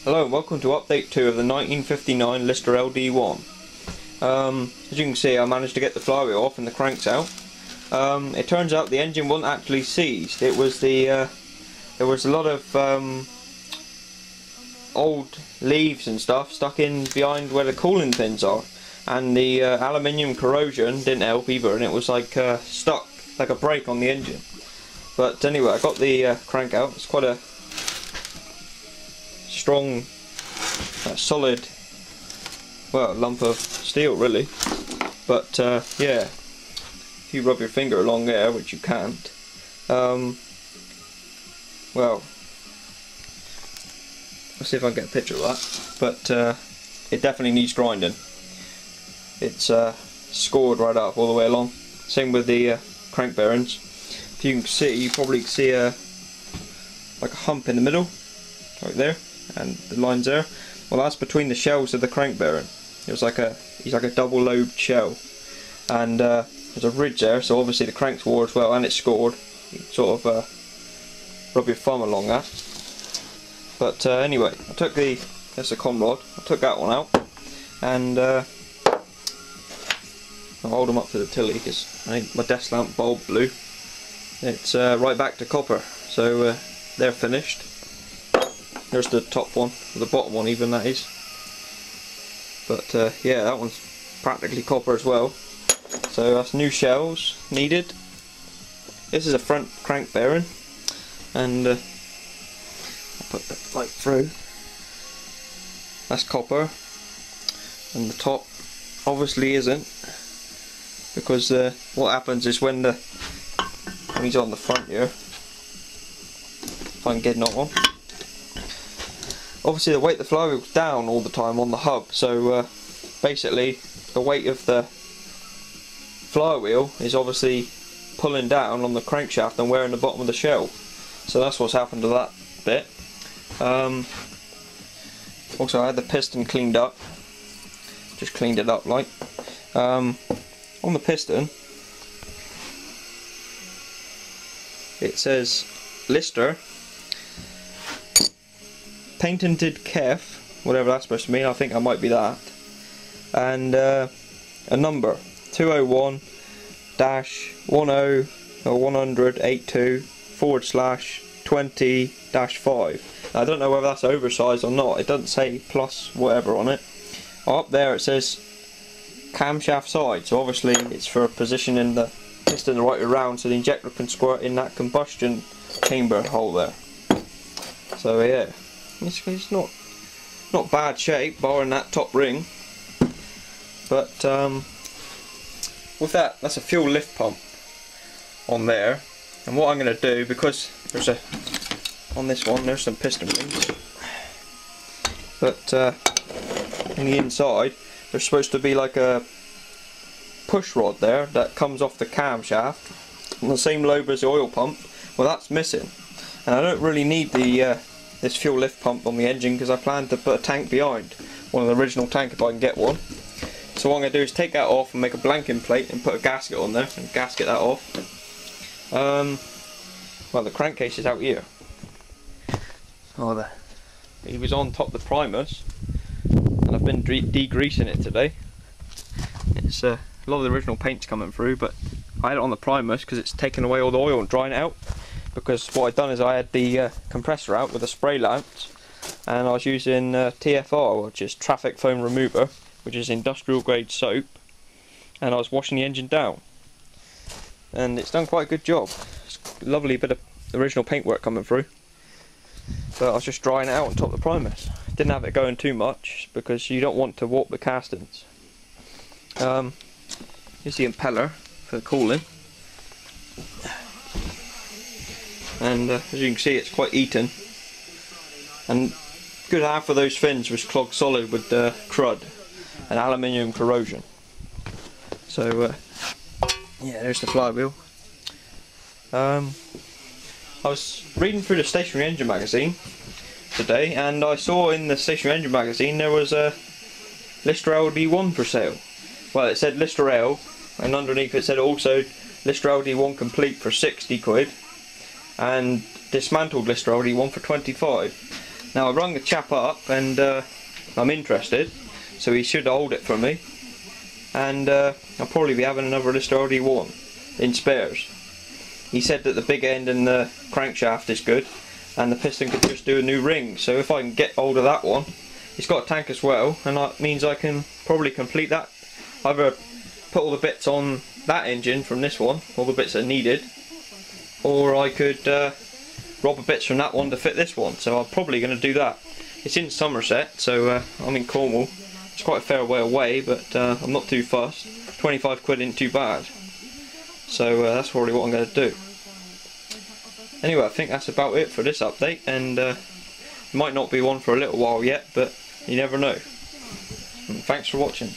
Hello and welcome to update 2 of the 1959 Lister LD1. As you can see, I managed to get the flywheel off and the cranks out. It turns out the engine wasn't actually seized. It was there was a lot of old leaves and stuff stuck in behind where the cooling pins are, and the aluminium corrosion didn't help either, and it was like stuck like a brake on the engine. But anyway, I got the crank out. It's quite a strong, solid, well, lump of steel really. But yeah, if you rub your finger along there, which you can't, well, let's see if I can get a picture of that. But it definitely needs grinding. It's scored right up all the way along. Same with the crank bearings. If you can see, you probably see like a hump in the middle, right there, and the lines there. Well, that's between the shells of the crank bearing. It's like he's like a double-lobed shell, and there's a ridge there. So obviously the crank's wore as well, and it's scored. You can sort of rub your thumb along that. But anyway, I took that's a con rod. I took that one out, and I'll hold them up to the tilly because I think my desk lamp bulb blew. It's right back to copper, so they're finished. There's the top one, or the bottom one even, that is. But yeah, that one's practically copper as well. So that's new shells needed. This is a front crank bearing, and I'll put that light through. That's copper, and the top obviously isn't, because what happens is when he's on the front here, if I can get it on, obviously the weight of the flywheel's down all the time on the hub, so basically the weight of the flywheel is obviously pulling down on the crankshaft and wearing the bottom of the shell. So that's what's happened to that bit. Also, I had the piston cleaned up, just cleaned it up like. On the piston it says Lister patented Kef, whatever that's supposed to mean. I think that might be that, and a number 201-10-100-82/20-5. I don't know whether that's oversized or not. It doesn't say plus whatever on it. Up there it says camshaft side, so obviously it's for positioning the piston the right way around so the injector can squirt in that combustion chamber hole there. So yeah, it's not bad shape, barring that top ring. But with that's a fuel lift pump on there, and what I'm going to do, because on this one there's some piston rings, but in the inside there's supposed to be like a push rod there that comes off the camshaft on the same lobe as the oil pump. Well, that's missing, and I don't really need this fuel lift pump on the engine because I plan to put a tank behind, one of the original tank if I can get one. So what I'm going to do is take that off and make a blanking plate and put a gasket on there and gasket that off. Well, the crankcase is out here. Oh, he was on top of the primers, and I've been degreasing it today. It's a lot of the original paint's coming through, but I had it on the primers because it's taken away all the oil and drying it out. Because what I'd done is I had the compressor out with a spray lance, and I was using TFR, which is traffic foam remover, which is industrial grade soap, and I was washing the engine down, and it's done quite a good job. It's a lovely bit of original paintwork coming through, but I was just drying it out on top of the primers. Didn't have it going too much because you don't want to warp the castings. Here's the impeller for the cooling, and as you can see, it's quite eaten, and good half of those fins was clogged solid with crud and aluminium corrosion. So yeah, there's the flywheel. I was reading through the stationary engine magazine today, and I saw in the stationary engine magazine there was a Lister LD1 for sale. Well, it said Lister L, and underneath it said also Lister LD1 complete for 60 quid, and dismantled Lister LD1 for 25. Now I rung the chap up and I'm interested, so he should hold it for me, and I'll probably be having another Lister LD1 in spares. He said that the big end and the crankshaft is good, and the piston could just do a new ring, so if I can get hold of that one, it's got a tank as well, and that means I can probably complete that, either put all the bits on that engine from this one, all the bits that are needed, or I could rob the bits from that one to fit this one, so I'm probably going to do that. It's in Somerset, so I'm in Cornwall. It's quite a fair way away, but I'm not too fussed. 25 quid isn't too bad, so that's probably what I'm going to do. Anyway, I think that's about it for this update, and it might not be one for a little while yet, but you never know. And thanks for watching.